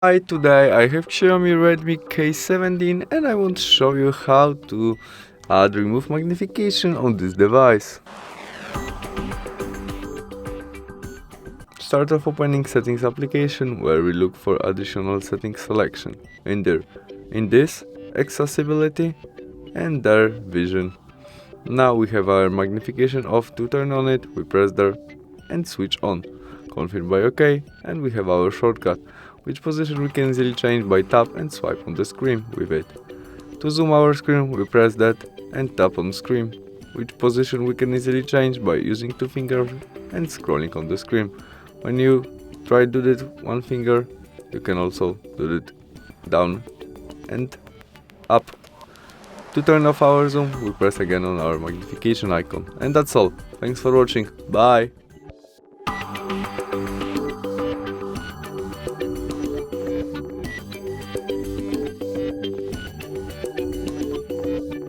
Hi, today I have XIAOMI Redmi K70 and I want to show you how to remove magnification on this device. Start off opening settings application where we look for additional settings selection. In this, accessibility and there vision. Now we have our magnification off. To turn on it, we press there and switch on. Confirm by OK, and we have our shortcut, which position we can easily change by tap and swipe on the screen with it. To zoom our screen, we press that and tap on screen, which position we can easily change by using two fingers and scrolling on the screen. When you try to do that one finger, you can also do it down and up. To turn off our zoom, we press again on our magnification icon. And that's all. Thanks for watching. Bye!